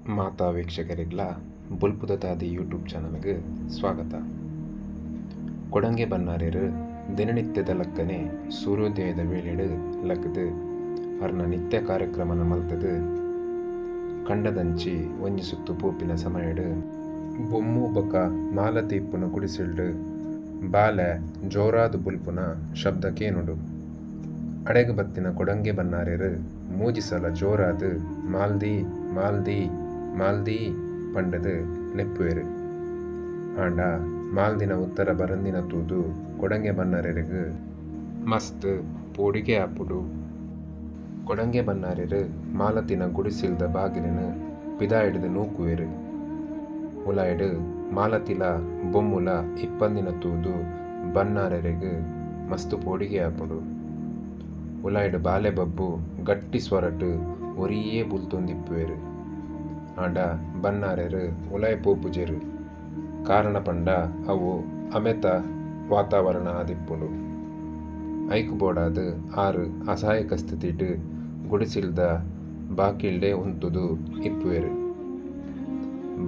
ಮಾತಾ ವೀಕ್ಷಕರಿಗ್ಲ ಬುಲ್ಪುದ ತಾದಿ YouTube ಚಾನಲ್ಗೆ ಸ್ವಾಗತ. ಕೊಡಂಗೆ ಬನ್ನಾರೇರು ದಿನನಿತ್ಯದ ಲಕ್ಕನೆ ಸೂರ್ಯೋದಯದ ವೇಳೆಡು ಲಕ್ಕದು ಅವ್ರನ್ನ ನಿತ್ಯ ಕಾರ್ಯಕ್ರಮನ ಮಲ್ತದು ಕಂಡದಂಚಿ ಒಂಜಿ ಸುತ್ತು ಪೂಪಿನ ಸಮಯಡು ಬೊಮ್ಮು ಬೊಕ ಮಾಲತಿ ಇಪ್ಪುನ ಗುಡಿಸಿಲ್ಡು ಬಾಲೆ ಜೋರಾದು ಬುಲ್ಪುನ ಶಬ್ದ ಕೇನುಡು. ಅಡೆಗೆ ಬತ್ತಿನ ಕೊಡಂಗೆ ಬನ್ನಾರೇರು ಮೂಜಿಸಲ ಜೋರಾದು ಮಾಲ್ದಿ ಮಾಲ್ದಿ ಮಾಲ್ದಿ ಪಂಡದು ನೆಪ್ಪುವೆರು. ಆಂಡ ಮಾಲ್ದಿನ ಉತ್ತರ ಬರಂದಿನ ತೂದು ಕೊಡಂಗೆ ಬನ್ನಾರೇರಿಗೆ ಮಸ್ತ್ ಪೋಡಿಗೆ ಆಪುಡು. ಕೊಡಂಗೆ ಬನ್ನಾರೇರು ಮಾಲತಿನ ಗುಡಿಸಿಲ್ದ ಬಾಗಿಲಿನ ಪಿದ ಹಿಡಿದು ನೂಕುವೆರು. ಉಲಾಯ್ಡು ಮಾಲತಿಲ ಬೊಮ್ಮುಲ ಇಪ್ಪಂದಿನ ತೂದು ಬನ್ನಾರೇರಿಗೆ ಮಸ್ತ್ ಪೋಡಿಗೆ ಆಪುಡು. ಉಲಾಯ್ಡು ಬಾಲೆ ಬಬ್ಬು ಗಟ್ಟಿ ಸ್ವರಟು ಒರಿಯೇ ಬುಲ್ತೊಂದಿಪ್ಪುವೆರು. ಆಂಡ ಬನ್ನಾರೇರು ಉಲಾಯ್ ಪೋಪುಜೆರು. ಕಾರಣ ಪಂಡ ಅವು ಅಮೆತ ವಾತಾವರಣ ಆದಿಪ್ಪುಂಡು. ಐಕು ಬೋಡಾದು ಆರು ಅಸಹಾಯಕ ಸ್ಥಿತಿಟ್ ಗುಡಿಸಿಲ್ದ ಬಾಕಿಲ್ಡೆ ಉಂತುದು ಇಪ್ಪುವೆರು.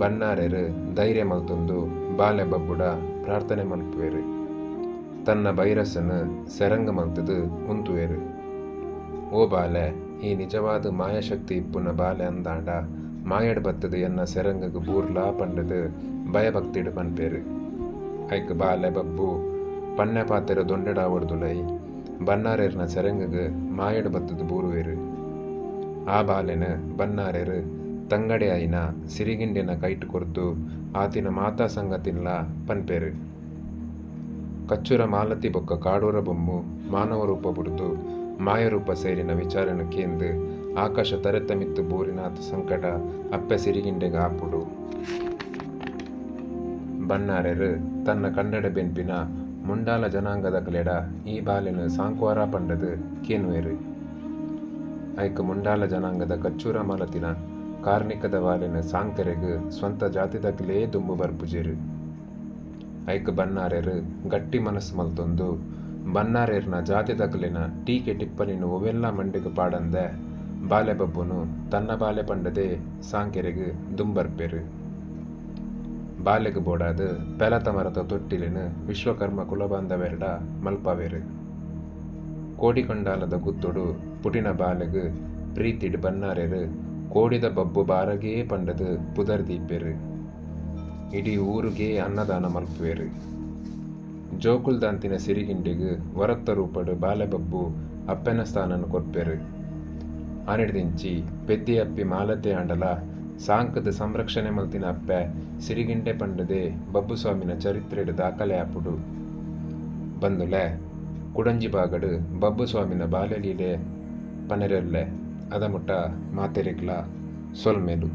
ಬನ್ನಾರೇರು ಧೈರ್ಯ ಮಲ್ತೊಂದು ಬಾಲೆ ಬಬ್ಬುಡ ಪ್ರಾರ್ಥನೆ ಮಲ್ಪುವೆರು. ತನ್ನ ಬೈರಸನ್ನು ಸೆರಂಗ ಮಲ್ತದು ಉಂತುವೆರು. ಓ ಬಾಲೆ, ಈ ನಿಜವಾದ ಮಾಯಾಶಕ್ತಿ ಇಪ್ಪುನ ಬಾಲೆ ಅಂದಾಂಡ ಮಾಯಡ್ ಬತ್ತದು ಎನ್ನ ಸೆರಂಗಗೆ ಬೂರ್ಲಾ ಪಂಡದು ಭಯಭಕ್ತಿಡು ಪನ್ಪೇರು. ಐಕ್ ಬಾಲೆ ಬಬ್ಬು ಪನ್ನೆ ಪಾತೆರ ದೊಂಡೆಡ ಒಡ್ದುಲೈ ಬನ್ನಾರೇರ್ನ ಸೆರಂಗಗೆ ಮಾಯಡ್ ಬತ್ತದು ಬೂರುವೆರು. ಆ ಬಾಲೆನ ಬನ್ನಾರೇರು ತಂಗಡೆ ಐನ ಸಿರಿಗಿಂಡಿನ ಕೈಟು ಕೊರ್ದು ಆತಿನ ಮಾತಾ ಸಂಗತಿನ್ಲ ಪನ್ಪೇರು. ಕಚ್ಚುರ ಮಾಲತಿ ಬೊಕ್ಕ ಕಾಡೂರ ಬೊಮ್ಮು ಮಾನವ ರೂಪ ಬುಡ್ದು ಮಾಯರೂಪ ಸೇರಿನ ವಿಚಾರನ ಕೇಂದು ಆಕಾಶ ತರೆತಮಿತ್ತು ಬೂರಿನಾಥ ಸಂಕಟ ಅಪ್ಪೆ ಸಿರಿಗಿಂಡೆಗೆ ಆಪುಡು. ಬನ್ನಾರೇರು ತನ್ನ ಕನ್ನಡ ಬೆನ್ಪಿನ ಮುಂಡಾಲ ಜನಾಂಗದ ಕಲೆಡ ಈ ಬಾಲೆನು ಸಾಂಕ್ವಾರ ಪಂಡದು ಕೇನುವೆರು. ಐಕ್ ಮುಂಡಾಲ ಜನಾಂಗದ ಕಚ್ಚೂರ ಮಾಲತಿನ ಕಾರ್ಣಿಕದ ಬಾಲೆನು ಸಾಂಕೆರೆಗೆ ಸ್ವಂತ ಜಾತಿದಕ್ಲೇ ದುಂಬು ಬರ್ಪುಜೇರು. ಐಕ್ ಬನ್ನಾರೇರು ಗಟ್ಟಿ ಮನಸ್ಸು ಮಲ್ತೊಂದು ಬನ್ನಾರೇರ್ನ ಜಾತಿದಕ್ಲಿನ ಟೀಕೆ ಟಿಪ್ಪಣಿನ ಒವೆಲ್ಲ ಮಂಡಿಗೆ ಪಾಡಂದೆ ಬಾಲೆ ಬಬ್ಬುನು ತನ್ನ ಬಾಲೆ ಪಂಡದೆ ಸಾಂಕೆರೆಗೆ ದುಂಬರ್ಪೆರು. ಬಾಲೆಗೆ ಬೋಡಾದು ಪೆಲತ ಮರದ ತೊಟ್ಟಿಲಿನ ವಿಶ್ವಕರ್ಮ ಕುಲಬಾಂಧವೆರಡ ಮಲ್ಪವೆರು. ಕೋಡಿಕೊಂಡಾಲದ ಗುತ್ತೊಡು ಪುಟಿನ ಬಾಲೆಗೆ ಪ್ರೀತಿಡ್ ಬನ್ನಾರೇರು ಕೋಡಿದ ಬಬ್ಬು ಬಾರಗೇ ಪಂಡದು ಪುದರ್ದೀಪೆರು. ಇಡೀ ಊರಿಗೆ ಅನ್ನದಾನ ಮಲ್ಪುವೆರು. ಜೋಕುಲ್ದಾಂತಿನ ಸಿರಿಗಿಂಡಿಗೆ ವರತ್ತ ರೂಪಡು ಬಾಲೆ ಬಬ್ಬು ಅಪ್ಪೆನ ಸ್ಥಾನನು ಕೊರ್ಪೆರು. ಅನಿಡ್ದಿಂಚಿ ಪೆದ್ದಿ ಅಪ್ಪಿ ಮಾಲತೆ ಆಂಡಲ ಸಾಂಕದ ಸಂರಕ್ಷಣೆ ಮಲ್ತಿನ ಅಪ್ಪೆ ಸಿರಿಗಿಂಡೆ ಪಂಡದೆ ಬಬ್ಬು ಸ್ವಾಮಿನ ಚರಿತ್ರೆಡು ದಾಖಲೆ ಆಪುಡು. ಬಂದುಲೆ ಕುಡಂಜಿ ಬಾಗಡು ಬಬ್ಬು ಸ್ವಾಮಿನ ಬಾಲೆ ಲೀಲೆ ಪನೆರೆಲ್ಲೆ ಅದ ಮುಟ್ಟ ಮಾತೆರಿಗ್ಲ ಸೊಲ್ಮೆಲು.